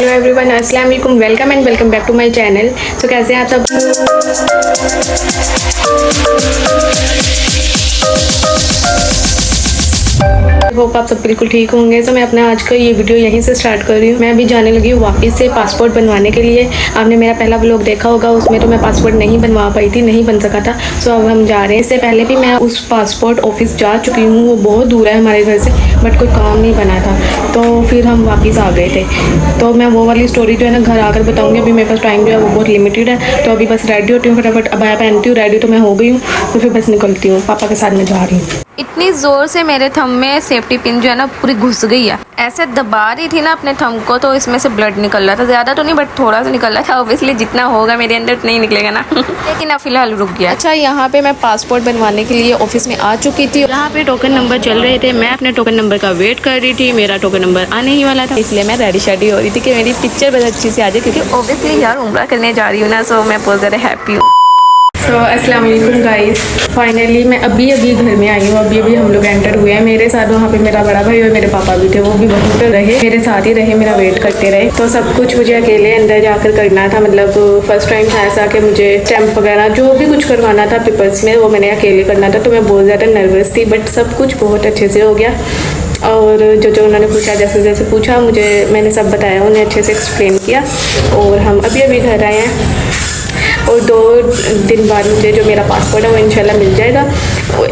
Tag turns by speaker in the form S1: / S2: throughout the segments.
S1: Hello everyone, अस्सलाम वालेकुम, welcome and welcome back to my channel. तो कैसे हैं आप सब? होप आप सब बिल्कुल ठीक होंगे। तो मैं अपना आज का ये वीडियो यहीं से स्टार्ट कर रही हूँ। मैं अभी जाने लगी हूँ वापस से पासपोर्ट बनवाने के लिए। आपने मेरा पहला व्लॉग देखा होगा, उसमें तो मैं पासपोर्ट नहीं बनवा पाई थी, नहीं बन सका था। तो अब हम जा रहे हैं। इससे पहले भी मैं उस पासपोर्ट ऑफिस जा चुकी हूँ, वो बहुत दूर है हमारे घर से, बट कोई काम नहीं बना था। तो फिर हम वापस आ गए थे। तो मैं वो वाली स्टोरी जो है ना घर आकर बताऊँगी। अभी मेरे पास टाइम जो है वो बहुत लिमिटेड है, तो अभी बस रेडी होती हूँ, फटाफट अबाया पहनती हूँ। रेडी तो मैं हो गई हूँ, तो फिर बस निकलती हूँ। पापा के साथ मैं जा रही हूँ।
S2: इतनी ज़ोर से मेरे थंब में सेफ्टी पिन जो है ना पूरी घुस गई है। ऐसे दबा रही थी ना अपने थंब को, तो इसमें से ब्लड निकल रहा था। ज़्यादा तो नहीं, बट थोड़ा सा निकल रहा था। ऑब्वियसली जितना होगा मेरे अंदर उतना ही निकलेगा ना। लेकिन अब फिलहाल रुक गया।
S1: अच्छा, यहाँ पे मैं पासपोर्ट बनवाने के लिए ऑफिस में आ चुकी थी। यहाँ पे टोकन नंबर चल रहे थे। मैं अपने टोकन नंबर का वेट कर रही थी। मेरा टोकन नंबर आने ही वाला था, इसलिए मैं रेडी शेडी हो रही थी कि मेरी पिक्चर बहुत अच्छी से आ जाए, क्योंकि
S2: ऑब्वियसली यार उम्रा करने जा रही हूँ ना, सो मैं बहुत ज़्यादा हैप्पी हूँ।
S1: तो अस्सलाम वालेकुम गाइस, फाइनली मैं अभी घर में आई हूँ। अभी हम लोग एंटर हुए हैं। मेरे साथ वहाँ पे मेरा बड़ा भाई और मेरे पापा भी थे, वो भी वहीं पर रहे, मेरे साथ ही रहे, मेरा वेट करते रहे। तो सब कुछ मुझे अकेले अंदर जाकर करना था। मतलब फर्स्ट टाइम था ऐसा कि मुझे स्टैंप वगैरह जो भी कुछ करवाना था पेपर्स में, वो मैंने अकेले करना था। तो मैं बहुत ज़्यादा नर्वस थी, बट सब कुछ बहुत अच्छे से हो गया। और जो उन्होंने पूछा, जैसे जैसे पूछा मुझे, मैंने सब बताया, उन्हें अच्छे से एक्सप्लेन किया। और हम अभी घर आए हैं। और 2 दिन बाद मुझे जो मेरा पासपोर्ट है वो इंशाल्लाह मिल जाएगा।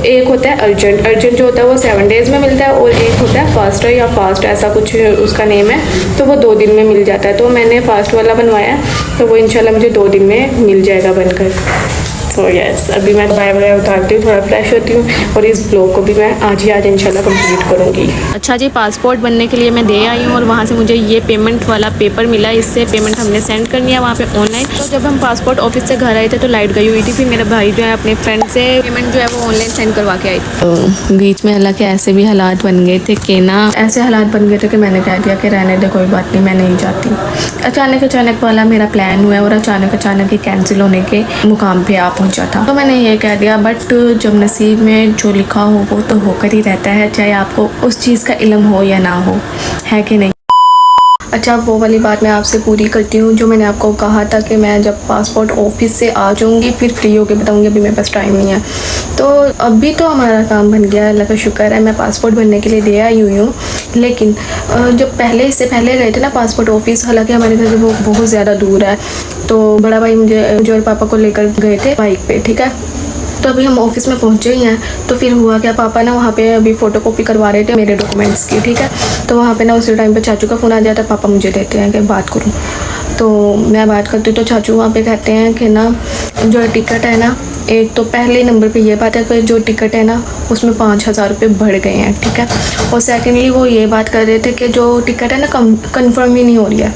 S1: एक होता है अर्जेंट जो होता है वो 7 डेज़ में मिलता है, और एक होता है फास्ट या फास्ट, ऐसा कुछ उसका नेम है। तो वो 2 दिन में मिल जाता है। तो मैंने फास्ट वाला बनवाया, तो वो इंशाल्लाह मुझे 2 दिन में मिल जाएगा बनकर। तो यस, अभी मैं बाय वगैरह उतारती हूँ, थोड़ा फ्रेश होती हूँ, और इस ब्लॉग को भी मैं आज इंशाल्लाह कंप्लीट करूँगी। अच्छा जी, पासपोर्ट बनने के लिए मैं दे आई हूँ, और वहाँ से मुझे ये पेमेंट वाला पेपर मिला। इससे पेमेंट हमने सेंड करनी है वहाँ पे ऑनलाइन। तो जब हम पासपोर्ट ऑफिस से घर आए थे तो लाइट गई हुई थी। फिर मेरा भाई जो है अपने फ्रेंड से पेमेंट जो है वो ऑनलाइन सेंड करवा के आई थी। तो बीच में हालांकि ऐसे भी हालात बन गए थे कि ना, ऐसे हालात बन गए थे कि मैंने कह दिया कि रहने दे, कोई बात नहीं, मैं नहीं जाती। अचानक वाला मेरा प्लान हुआ, और अचानक ही कैंसिल होने के मुकाम पे आ पहुँचा था। तो मैंने ये कह दिया, बट जब नसीब में जो लिखा हो वो तो होकर ही रहता है, चाहे आपको उस चीज़ का इल्म हो या ना हो, है कि नहीं। अच्छा, वो वाली बात मैं आपसे पूरी करती हूँ जो मैंने आपको कहा था कि मैं जब पासपोर्ट ऑफिस से आ जाऊँगी फिर फ्री होकर बताऊँगी। अभी मेरे पास टाइम नहीं है। तो अभी तो हमारा काम बन गया, अल्लाह का शुक्र है। मैं पासपोर्ट बनने के लिए दे आई हुई हूँ। लेकिन जब इससे पहले गए थे ना पासपोर्ट ऑफिस, हालांकि हमारे घर से वो बहुत ज़्यादा दूर है, तो बड़ा भाई मुझे जो पापा को लेकर गए थे बाइक पे, ठीक है। तो अभी हम ऑफिस में पहुंचे ही हैं। तो फिर हुआ क्या, पापा ना वहाँ पे अभी फ़ोटोकॉपी करवा रहे थे मेरे डॉक्यूमेंट्स की, ठीक है। तो वहाँ पे ना उसी टाइम पे चाचू का फ़ोन आ जाता है। पापा मुझे देते हैं कि बात करूँ, तो मैं बात करती हूँ। तो चाचू वहाँ पे कहते हैं कि ना जो टिकट है ना, एक तो पहले नंबर पे ये बात है कि जो टिकट है ना उसमें 5,000 रुपये बढ़ गए हैं, ठीक है। और सेकेंडली वो ये बात कर रहे थे कि जो टिकट है ना कन्फर्म ही नहीं हो रही है।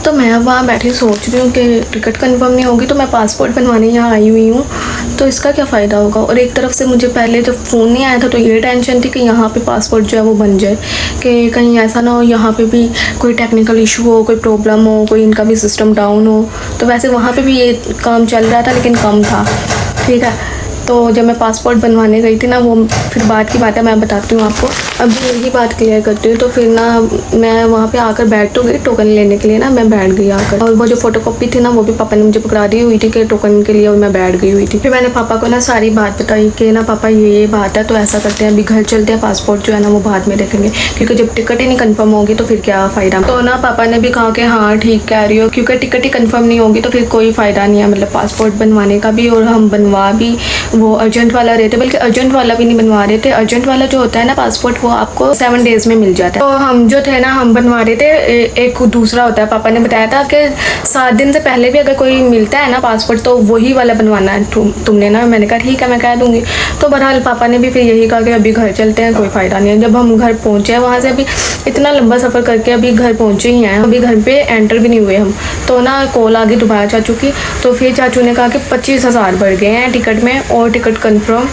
S1: तो मैं अब वहाँ बैठी सोच रही हूँ कि टिकट कंफर्म नहीं होगी, तो मैं पासपोर्ट बनवाने यहाँ आई हुई हूँ, तो इसका क्या फ़ायदा होगा। और एक तरफ से मुझे पहले जब फ़ोन नहीं आया था तो ये टेंशन थी कि यहाँ पे पासपोर्ट जो है वो बन जाए, कि कहीं ऐसा ना हो यहाँ पे भी कोई टेक्निकल इशू हो, कोई प्रॉब्लम हो, कोई इनका भी सिस्टम डाउन हो। तो वैसे वहाँ पर भी ये काम चल रहा था, लेकिन कम था, ठीक है। तो जब मैं पासपोर्ट बनवाने गई थी ना, वो फिर बाद की बात है, मैं बताती हूँ आपको। अब यही बात क्लियर करती हूँ। तो फिर ना मैं वहाँ पे आकर बैठ तो गई टोकन लेने के लिए ना, मैं बैठ गई आकर। और वो जो फोटोकॉपी थी ना, वो भी पापा ने मुझे पकड़ा दी हुई थी कि टोकन के लिए, और मैं बैठ गई हुई थी। फिर मैंने पापा को ना सारी बात बताई कि ना पापा ये बात है, तो ऐसा करते हैं, अभी घर चलते हैं, पासपोर्ट जो है ना वो बाद में देखेंगे, क्योंकि जब टिकट ही नहीं कन्फर्म होगी तो फिर क्या फ़ायदा। तो ना पापा ने भी कहा कि हाँ ठीक कह रही हो, क्योंकि टिकट ही कन्फर्म नहीं होगी तो फिर कोई फ़ायदा नहीं है, मतलब पासपोर्ट बनवाने का भी। और हम बनवा भी वो अर्जेंट वाला रहे थे, बल्कि अर्जेंट वाला भी नहीं बनवा रहे थे। अर्जेंट वाला जो होता है ना पासपोर्ट, वो आपको 7 डेज़ में मिल जाता है। तो हम जो थे ना, हम बनवा रहे थे एक दूसरा होता है। पापा ने बताया था कि 7 दिन से पहले भी अगर कोई मिलता है ना पासपोर्ट, तो वही वाला बनवाना है तुमने ना। मैंने कहा ठीक है, मैं कह दूँगी। तो बहरहाल पापा ने भी फिर यही कहा कि अभी घर चलते हैं, कोई फ़ायदा नहीं है। जब हम घर पहुँचे वहाँ से, अभी इतना लंबा सफ़र करके अभी घर पहुँचे ही हैं, अभी घर पर एंटर भी नहीं हुए हम, तो ना कॉल आ गई दोबारा चाचू की। तो फिर चाचू ने कहा कि 25,000 बढ़ गए हैं टिकट में, और टिकट कन्फर्म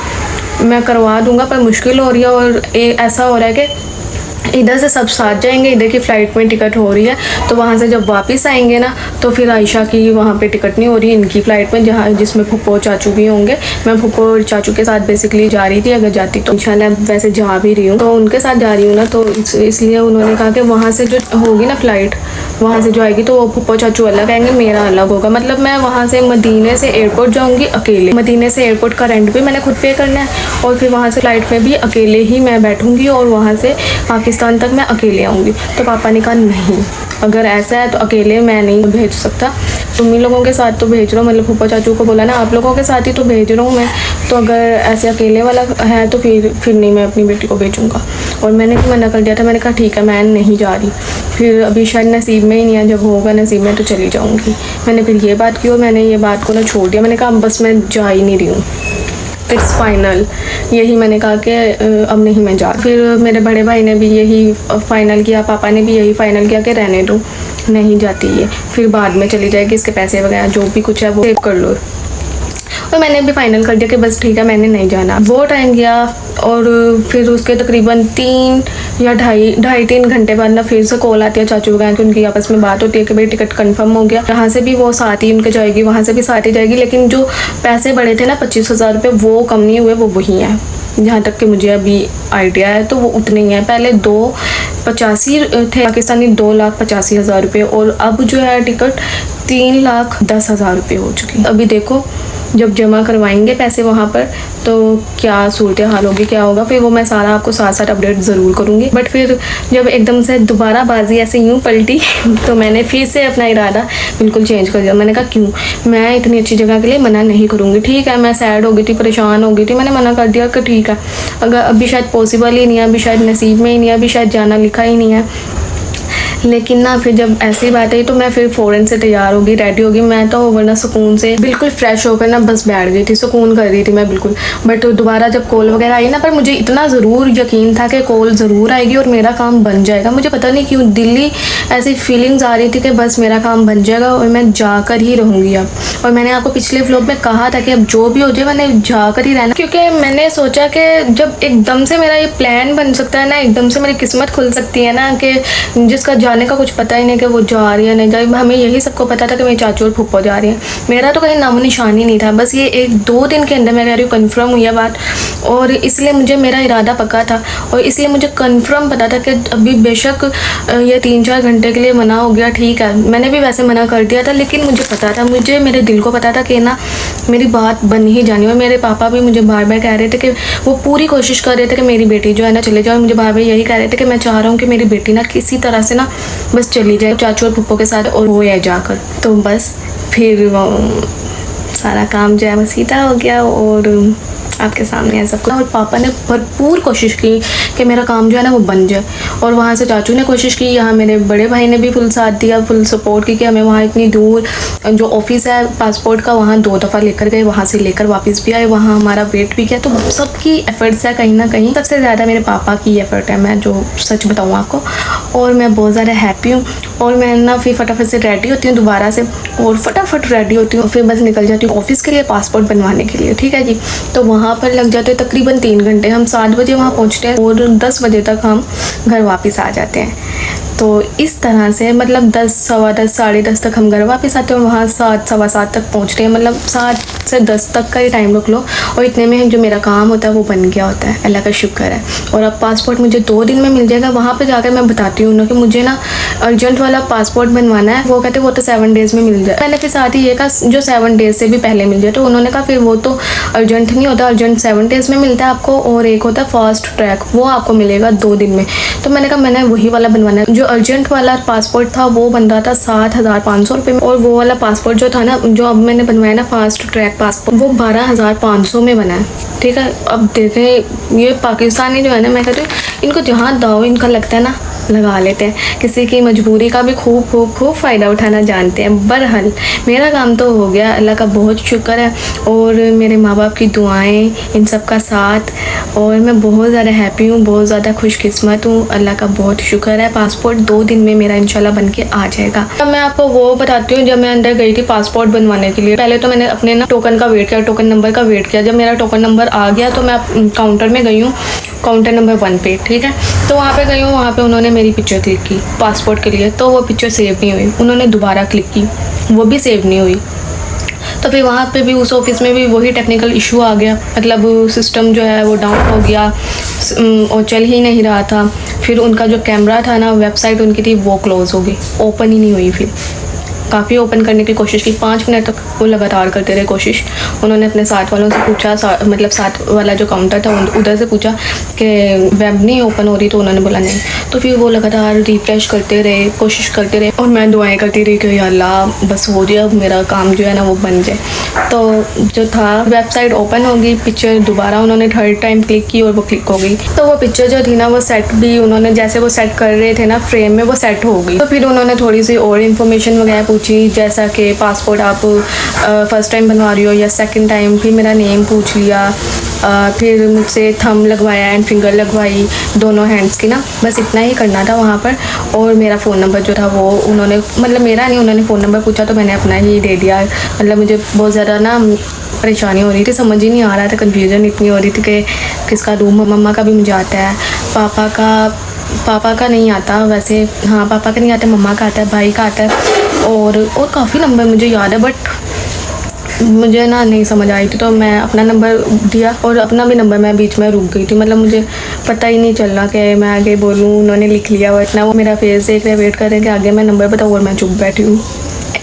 S1: मैं करवा दूंगा, पर मुश्किल हो रही है। और ऐसा हो रहा है कि इधर से सब साथ जाएंगे, इधर की फ़्लाइट में टिकट हो रही है, तो वहाँ से जब वापस आएंगे ना तो फिर आयशा की वहाँ पे टिकट नहीं हो रही, इनकी फ़्लाइट में जहाँ जिसमें फुप्पो चाचू भी होंगे। मैं फुप्पो और चाचू के साथ बेसिकली जा रही थी, अगर जाती तो इंशाल्लाह वैसे जा भी रही हूँ, तो उनके साथ जा रही हूँ ना, तो इसलिए उन्होंने कहा कि वहाँ से जो होगी ना फ़्लाइट, वहाँ से जो आएगी तो वो फुप्पो चाचू अलग आएंगे, मेरा अलग होगा। मतलब मैं वहाँ से मदीने से एयरपोर्ट जाऊँगी अकेले, मदीने से एयरपोर्ट का रेंट भी मैंने खुद पे करना है, और फिर वहाँ से फ़्लाइट में भी अकेले ही मैं बैठूँगी और वहाँ से पाकिस्तान तक मैं अकेले आऊँगी। तो पापा ने कहा नहीं, अगर ऐसा है तो अकेले मैं नहीं भेज सकता, तुम ही लोगों के साथ तो भेज रहा हूँ, मतलब फूफा चाचू को बोला ना आप लोगों के साथ ही तो भेज रहा हूँ मैं, तो अगर ऐसे अकेले वाला है तो फिर नहीं, मैं अपनी बेटी को भेजूँगा। और मैंने भी मना कर दिया था, मैंने कहा ठीक है मैं नहीं जा रही, फिर अभी शायद नसीब में ही नहीं है, जब होगा नसीब में तो चली जाऊँगी। मैंने फिर ये बात की और मैंने ये बात को ना छोड़ दिया, मैंने कहा बस मैं जा ही नहीं रही हूँ, इट्स फाइनल, यही मैंने कहा कि अब नहीं मैं जा। फिर मेरे बड़े भाई ने भी यही फ़ाइनल किया, पापा ने भी यही फ़ाइनल किया कि रहने दो, नहीं जाती ये, फिर बाद में चली जाएगी, इसके पैसे वगैरह जो भी कुछ है वो सेव कर लो। तो मैंने भी फाइनल कर दिया कि बस ठीक है मैंने नहीं जाना। वो टाइम गया और फिर उसके तकरीबन 3 या ढाई 3 घंटे बाद ना फिर से कॉल आती है चाचू वगैरह की, उनकी आपस में बात होती है कि भाई टिकट कंफर्म हो गया, यहाँ से भी वो साथ ही उनके जाएगी, वहाँ से भी साथ ही जाएगी, लेकिन जो पैसे बढ़े थे ना 25,000 रुपये वो कम नहीं हुए, वो वही हैं जहाँ तक कि मुझे अभी आइडिया है, तो वो उतने ही हैं। पहले 285 थे पाकिस्तानी, 2,85,000 रुपये, और अब जो है टिकट 3,10,000 रुपये हो चुकी। अभी देखो जब जमा करवाएंगे पैसे वहाँ पर तो क्या सूरत हाल होगी, क्या होगा, फिर वो मैं सारा आपको साथ साथ अपडेट ज़रूर करूँगी। बट फिर जब एकदम से दोबारा बाजी ऐसे यूँ पलटी तो मैंने फिर से अपना इरादा बिल्कुल चेंज कर दिया। मैंने कहा क्यों, मैं इतनी अच्छी जगह के लिए मना नहीं करूँगी। ठीक है मैं सैड हो गई थी, परेशान हो गई थी, मैंने मना कर दिया कि ठीक है, अगर अभी शायद पॉसिबल ही नहीं है, अभी शायद नसीब में ही नहीं है, अभी शायद जाना लिखा ही नहीं है। लेकिन ना फिर जब ऐसी बात आई तो मैं फिर फ़ौरन से तैयार होगी, रेडी होगी। मैं तो वरना सुकून से बिल्कुल फ्रेश होकर ना बस बैठ गई थी, सुकून कर रही थी मैं बिल्कुल। बट दोबारा जब कॉल वगैरह आई ना, पर मुझे इतना ज़रूर यकीन था कि कॉल ज़रूर आएगी और मेरा काम बन जाएगा। मुझे पता नहीं क्यों दिल्ली ऐसी फीलिंग्स आ रही थी कि बस मेरा काम बन जाएगा और मैं जाकर ही रहूँगी अब। और मैंने आपको पिछले व्लॉग में कहा था कि अब जो भी हो जाए मैंने जाकर ही रहना, क्योंकि मैंने सोचा कि जब एकदम से मेरा ये प्लान बन सकता है ना, एकदम से मेरी किस्मत खुल सकती है ना, कि जिसका जाने का कुछ पता ही नहीं कि वो जा रही है नहीं जा रही। हमें यही सबको पता था कि मेरी चाचू और फूफा जा रही है, मेरा तो कहीं नामो निशान ही नहीं था। बस ये 1-2 दिन के अंदर मैं कह रही हूँ कन्फर्म हुई है बात, और इसलिए मुझे मेरा इरादा पक्का था और इसलिए मुझे कन्फर्म पता था कि अभी बेशक ये 3-4 घंटे के लिए मना हो गया, ठीक है मैंने भी वैसे मना कर दिया था, लेकिन मुझे पता था, मुझे मेरे दिल को पता था कि ना मेरी बात बन ही जानी। और मेरे पापा भी मुझे बार बार कह रहे थे कि वो पूरी कोशिश कर रहे थे कि मेरी बेटी जो है ना चले जाए, और मुझे बार बार यही कह रहे थे कि मैं चाह रहा हूँ कि मेरी बेटी ना किसी तरह से ना बस चली जाए चाचू और पप्पो के साथ और वो है जाकर। तो बस फिर सारा काम जो है वो सीधा हो गया और आपके सामने है सब। और पापा ने भरपूर कोशिश की कि मेरा काम जो है ना वो बन जाए, और वहाँ से चाचू ने कोशिश की, यहाँ मेरे बड़े भाई ने भी फुल साथ दिया, फुल सपोर्ट की कि हमें वहाँ इतनी दूर जो ऑफिस है पासपोर्ट का वहाँ 2 दफ़ा लेकर गए, वहाँ से लेकर वापस भी आए, वहाँ हमारा वेट भी किया। तो सबकी एफर्ट्स है कहीं ना कहीं, सबसे ज़्यादा मेरे पापा की एफर्ट है, मैं जो सच बताऊँ आपको। और मैं बहुत ज़्यादा हैप्पी हूँ और मैं ना फिर फटाफट से रेडी होती हूँ दोबारा से, और फटाफट रेडी होती हूँ, फिर बस निकल जाती हूँ ऑफिस के लिए पासपोर्ट बनवाने के लिए। ठीक है जी, तो वहाँ पर लग जाते हैं तकरीबन 3 घंटे। हम 7 बजे वहाँ पहुँचते हैं और 10 बजे तक हम घर वापस आ जाते हैं। तो इस तरह से मतलब 10, सवा 10, साढ़े 10 तक हम घर वापस आते हैं, वहाँ 7, सवा 7 तक पहुँचते हैं, मतलब 7 से 10 तक का ही टाइम रख लो। और इतने में जो मेरा काम होता है वो बन गया होता है, अल्लाह का शुक्र है। और अब पासपोर्ट मुझे 2 दिन में मिल जाएगा। वहाँ पे जाकर मैं बताती हूँ ना कि मुझे ना अर्जेंट वाला पासपोर्ट बनवाना है, वो कहते वो तो 7 डेज़ में मिल जाए। मैंने फिर साथ ही ये कहा जो 7 डेज़ से भी पहले मिल जाए, तो उन्होंने कहा फिर वो तो अर्जेंट नहीं होता, अर्जेंट 7 डेज़ में मिलता है आपको, और एक होता है फास्ट ट्रैक, वो आपको मिलेगा 2 दिन में। तो मैंने कहा मैंने वही वाला बनवाना है। जो अर्जेंट वाला पासपोर्ट था वो बन रहा था 7,500 रुपये में, और वो वाला पासपोर्ट जो था ना, जो अब मैंने बनवाया ना फास्ट ट्रैक पासपोर्ट, वो 12,500 में बना है। ठीक है, अब देखें ये पाकिस्तानी जो है ना, मैं कहती हूँ इनको जहाँ दाव इनका लगता है ना लगा लेते हैं, किसी की मजबूरी का भी खूब खूब खूब फ़ायदा उठाना जानते हैं। बहरहाल मेरा काम तो हो गया, अल्लाह का बहुत शुक्र है, और मेरे माँ बाप की दुआएं, इन सब का साथ, और मैं बहुत ज़्यादा हैप्पी हूँ, बहुत ज़्यादा खुशकिस्मत हूँ। अल्लाह का बहुत शुक्र है। पासपोर्ट 2 दिन में मेरा इंशाल्लाह बन के आ जाएगा। अब मैं आपको वो बताती हूँ, जब मैं अंदर गई थी पासपोर्ट बनवाने के लिए, पहले तो मैंने अपने ना टोकन का वेट किया, टोकन नंबर का वेट किया। जब मेरा टोकन नंबर आ गया तो मैं काउंटर में गई हूँ, काउंटर नंबर 1 पे, ठीक है। तो वहाँ पे गई हूँ, वहाँ पे उन्होंने मेरी पिक्चर क्लिक की पासपोर्ट के लिए, तो वो पिक्चर सेव नहीं हुई। उन्होंने दोबारा क्लिक की, वो भी सेव नहीं हुई। तो फिर वहाँ पे भी उस ऑफिस में भी वही टेक्निकल इशू आ गया, मतलब सिस्टम जो है वो डाउन हो गया और चल ही नहीं रहा था। फिर उनका जो कैमरा था ना, वेबसाइट उनकी थी, वो क्लोज़ हो गई, ओपन ही नहीं हुई। फिर काफ़ी ओपन करने की कोशिश की, 5 मिनट तक वो लगातार करते रहे कोशिश। उन्होंने अपने साथ वालों से पूछा, मतलब साथ वाला जो काउंटर था उधर से पूछा कि वेब नहीं ओपन हो रही, तो उन्होंने बोला नहीं। तो फिर वो लगातार रिफ्रेश करते रहे, कोशिश करते रहे, और मैं दुआएं करती रही कि या अल्लाह बस हो जाए, अब मेरा काम जो है ना वो बन जाए। तो जो था, वेबसाइट ओपन होगी, पिक्चर दोबारा उन्होंने 3rd टाइम क्लिक की और वो क्लिक हो गई। तो वो पिक्चर जो थी ना, वो सेट भी उन्होंने जैसे वो सेट कर रहे थे ना फ्रेम में, वो सेट हो गई। तो फिर उन्होंने थोड़ी सी और इन्फॉर्मेशन वगैरह पूछी, जैसा कि पासपोर्ट आप फर्स्ट टाइम बनवा रही हो या सेकंड टाइम। फिर मेरा नेम पूछ लिया, फिर मुझसे थंब लगवाया एंड फिंगर लगवाई, दोनों हैंड्स की ना, बस इतना ही करना था वहाँ पर। और मेरा फ़ोन नंबर जो था वो उन्होंने, मतलब मेरा नहीं, उन्होंने फ़ोन नंबर पूछा तो मैंने अपना ही दे दिया। मतलब मुझे बहुत ज़्यादा ना परेशानी हो रही थी, समझ ही नहीं आ रहा था, कन्फ्यूज़न इतनी हो रही थी कि किसका दूँ। मम्मा का भी मुझे आता है, पापा का नहीं आता वैसे, हाँ पापा का नहीं आता, मम्मा का आता है, भाई का आता है, और काफ़ी नंबर मुझे याद है, बट मुझे ना नहीं समझ आई थी। तो मैं अपना नंबर दिया, और अपना भी नंबर मैं बीच में रुक गई थी, मतलब मुझे पता ही नहीं चल रहा कि मैं आगे बोलूँ। उन्होंने लिख लिया हुआ इतना, वो मेरा फेस देख रहे, वेट कर रहे हैं कि आगे मैं नंबर बताऊँ, और मैं चुप बैठी हूँ।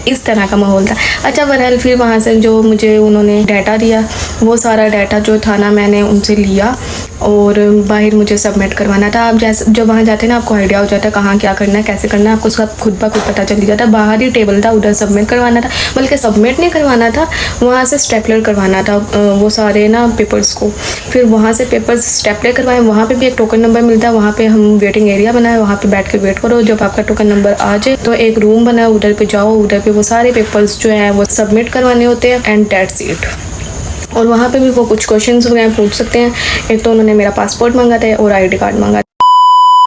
S1: इस तरह का माहौल था। अच्छा, बहरहाल फिर वहाँ से जो मुझे उन्होंने डाटा दिया, वो सारा डाटा जो था ना मैंने उनसे लिया, और बाहर मुझे सबमिट करवाना था। आप जैसे जब वहाँ जाते हैं ना, आपको आइडिया हो जाता है कहाँ क्या करना है, कैसे करना है, आपको सब खुद ब खुद पता चल जाता है। बाहर ही टेबल था, उधर सबमिट करवाना था, बल्कि सबमिट नहीं करवाना था, वहाँ से स्टेपलर करवाना था वो सारे ना पेपर्स को। फिर वहाँ से पेपर्स स्टेपलर करवाएं, वहाँ पे भी एक टोकन नंबर मिलता है, वहाँ पे हम वेटिंग एरिया बनाए, वहाँ पे बैठ के वेट करो, जब आपका टोकन नंबर आ जाए तो एक रूम बना है, उधर पे जाओ, उधर पे वो सारे पेपर्स जो हैं वो सबमिट करवाने होते हैं, एंड दैट्स इट। और वहाँ पे भी वो कुछ क्वेश्चंस वगैरह पूछ सकते हैं। एक तो उन्होंने मेरा पासपोर्ट मांगा था और आईडी कार्ड मांगा था।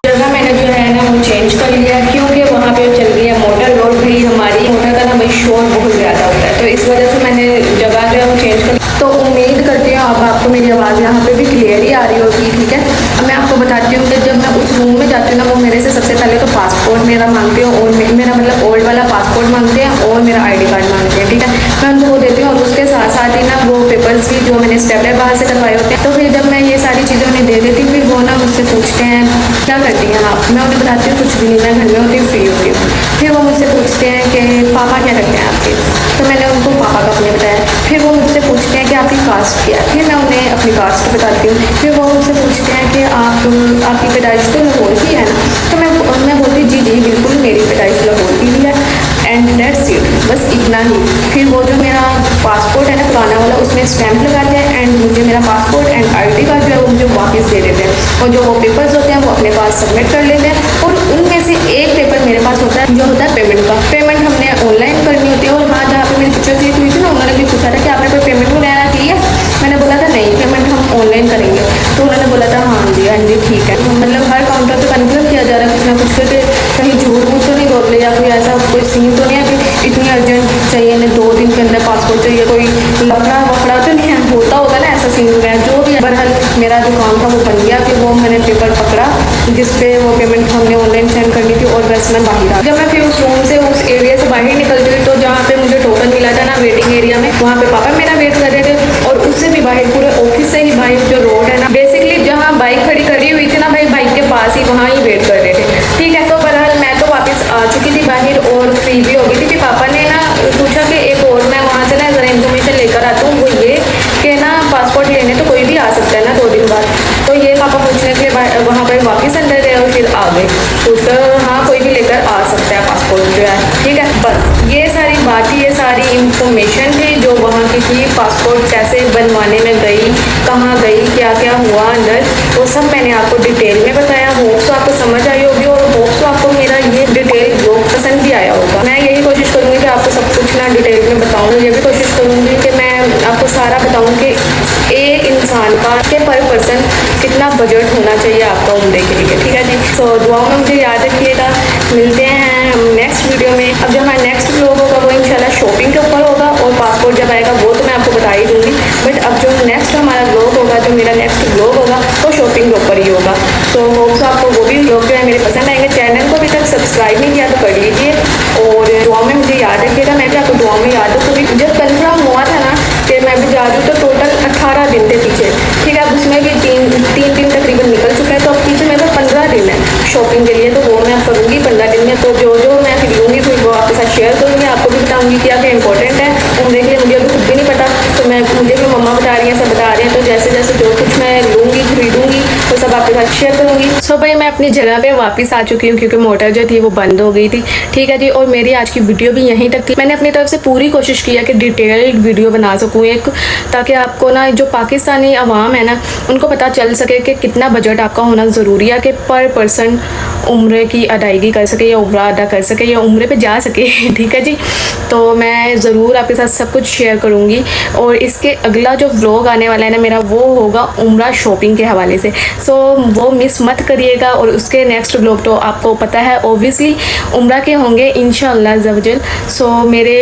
S1: जगह मैंने जो है ना वो चेंज कर लिया, क्योंकि वहाँ पे चल रही है मोटर रोड भी, हमारी मोटर का ना भाई शोर बहुत ज़्यादा होता है, तो इस वजह से मैंने जगह जो है वो चेंज कर। तो उम्मीद करती हूँ अब आपको मेरी आवाज़ यहाँ पे भी क्लियर ही आ रही होगी, ठीक है। अब मैं आपको बताती हूँ कि जब मैं उस रूम में जाती हूँ ना, वो मेरे से सबसे पहले तो पासपोर्ट मेरा मांगते हैं, और मेरा मतलब ओल्ड वाला पासपोर्ट मांगते हैं, और मेरा आईडी कार्ड मांगते हैं, ठीक है। मैं उनको वो देती हूँ, और उसके साथ साथ ही ना वो पेपर्स भी जो मैंने स्टेपलर बाहर से करवाए होते हैं। तो फिर जब मैं ये सारी चीज़ें उन्हें दे देती हूँ, फिर वो ना मुझसे पूछते हैं क्या करती हैं आप। मैं उन्हें बताती हूँ कुछ भी नहीं, मैं घर में होती हूँ, फ्री होती हूँ। फिर वो मुझसे पूछते हैं कि पापा क्या करते हैं आपके, तो मैंने उनको पापा का अपने बताया। फिर वो मुझसे पूछते हैं कि आपकी कास्ट क्या है, फिर मैं उन्हें अपनी कास्ट बताती हूँ। फिर वो मुझसे पूछते हैं कि आपकी पैदाइश तो लाहौर की है ना, तो मैं बोलती जी जी बिल्कुल, मेरी पैदाइश लाहौर की भी है, एंड दैट्स इट, बस इतना ही। फिर वो जो मेरा पासपोर्ट है ना पुराना वाला, उसमें स्टैंप लगाते हैं, एंड मुझे मेरा पासपोर्ट एंड आईडी कार्ड जो है वो मुझे वापस दे देते हैं, और जो वो पेपर्स होते हैं वो अपने पास सबमिट कर लेते हैं। और उनमें से एक पेपर मेरे पास होता है जो होता है पेमेंट का। पेमेंट हमने ऑनलाइन करनी होती है, और हाँ जहाँ पे मेरी पिक्चर क्लिक हुई थी ना, उन्होंने भी पूछा था कि आपने कोई पेमेंट वगैरह की है। मैंने बोला था नहीं, पेमेंट हम ऑनलाइन करेंगे। तो उन्होंने बोला था हाँ जी ठीक है। मतलब हर काउंटर पे कन्फर्म किया जा रहा है कुछ ना कुछ करके, कहीं झूठ मूठ तो नहीं बोल रहे, या कोई ऐसा कोई सीन तो नहीं है कि इतनी अर्जेंट चाहिए, ने 2 दिन के अंदर पासपोर्ट चाहिए, कोई लफड़ा वफड़ा तो नहीं है, होता होगा ना ऐसा सीन वगैरह जो भी है। बहरहाल मेरा जो काम था वो बन गया। फिर वो मैंने पेपर पकड़ा जिसपे वो पेमेंट हमने ऑनलाइन सेंड करनी थी, और बस मैं बाहर आ। जब मैं फिर उस रूम से उस एरिया से बाहर निकलती हुई, तो जहाँ पे मुझे टोकन मिला था ना वेटिंग एरिया में, वहाँ पे पापा मेरा वेट कर रहे थे, और उससे भी बाहर पूरे ऑफिस से ही बाहर जो रोड है ना, बेसिकली जहाँ बाइक खड़ी करी हुई थी ना भाई, बाइक के पास ही वहाँ ही वेट कर रहे थे, ठीक है। तो बहरहाल मैं तो वापस आ चुकी थी बाहर, और फ्री भी हो गई थी। फिर पापा ने ना पूछा कि एक और मैं वहाँ से ना ज़रा इन्फॉर्मेशन लेकर आता हूँ, वो ये कि ना पासपोर्ट लेने तो कोई भी आ सकता है ना 2 दिन बाद। तो ये पापा पूछने के लिए वहाँ पर वापस अंदर गए, और फिर आ गए पूछकर हाँ कोई भी लेकर आ सकता है पासपोर्ट जो है, ठीक है। बस ये सारी बात ही, ये सारी इंफॉर्मेशन थी जो वहाँ की थी। पासपोर्ट कैसे बनवाने में गई, कहाँ गई, क्या क्या हुआ अंदर, वो सब मैंने आपको डिटेल में बताया। होप तो आपको समझ आई होगी, और होप करूँगी कि मैं आपको सारा बताऊँ कि एक इंसान का के पर पर्सन कितना बजट होना चाहिए आपका उम्रे के लिए, ठीक है जी। तो दुआओं में मुझे याद रखिएगा। मिलते हैं हम नेक्स्ट वीडियो में। अब जो हमारा नेक्स्ट व्लॉग होगा वो इंशाल्लाह शॉपिंग के ऊपर होगा, और पासपोर्ट जब आएगा वो तो मैं आपको बता ही दूँगी। बट अब जो नेक्स्ट हमारा व्लॉग होगा, जो मेरा नेक्स्ट व्लॉग होगा वो शॉपिंग के ऊपर ही होगा। तो होप सो आपको वो भी व्लॉग जो है मेरे पसंद आएंगे। चैनल को अभी तक सब्सक्राइब नहीं किया तो कर लीजिए, और दुआओं में मुझे याद रखिएगा। मैं भी आपको दुआओं में याद रखूँगी। जब कन्फर्म हुआ था ना कि मैं भी जा रही हूँ, तो टोटल 18 दिन थे पीछे, ठीक है। अब उसमें भी तीन दिन तकरीबन निकल चुका है, तो अब पीछे मेरे पास 15 दिन है शॉपिंग के लिए। तो वो मैं करूँगी 15 दिन में। तो जो मैं फिर लूँगी फिर वो आपके साथ शेयर करूँगी, आपको भी बताऊँगी क्या क्या इंपॉर्टेंट है उम्रे के लिए। मुझे अभी खुद भी नहीं पता, तो मुझे भी मम्मा बता रही हैं, सब बता रहे हैं। तो जैसे जैसे जो कुछ मैं लूँगी खरीदूँगी तो सब आपके साथ शेयर करूँगी। सो भाई मैं अपनी जगह पे वापस आ चुकी हूँ, क्योंकि मोटर जो थी वो बंद हो गई थी, ठीक है जी। और मेरी आज की वीडियो भी यहीं तक थी। मैंने अपनी तरफ से पूरी कोशिश की है कि डिटेल्ड वीडियो बना सकूँ एक, ताकि आपको ना जो पाकिस्तानी अवाम है ना उनको पता चल सके कि कितना बजट आपका होना ज़रूरी है कि पर पर्सन उम्रे की अदायगी कर सके, या उम्रा अदा कर सके, या उम्रे पे जा सके, ठीक है जी। तो मैं ज़रूर आपके साथ सब कुछ शेयर करूँगी। और इसके अगला जो व्लॉग आने वाला है ना मेरा, वो होगा उम्रा शॉपिंग के हवाले से। सो वो मिस मत करिएगा। और उसके नेक्स्ट व्लॉग तो आपको पता है ओब्वियसली उम्रा के होंगे इंशाअल्लाह ज़वजल। सो मेरे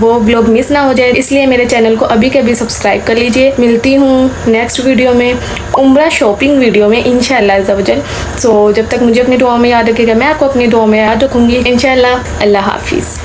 S1: वो व्लॉग मिस ना हो जाए, इसलिए मेरे चैनल को अभी के अभी सब्सक्राइब कर लीजिए। मिलती हूँ नेक्स्ट वीडियो में, उम्रा शॉपिंग वीडियो में इंशाअल्लाह ज़वजल। सो जब तक मुझे अपनी दुआ में याद रखिएगा, मैं आपको अपनी दुआ में याद रखूँगी इंशाअल्लाह। अल्लाह हाफिज़।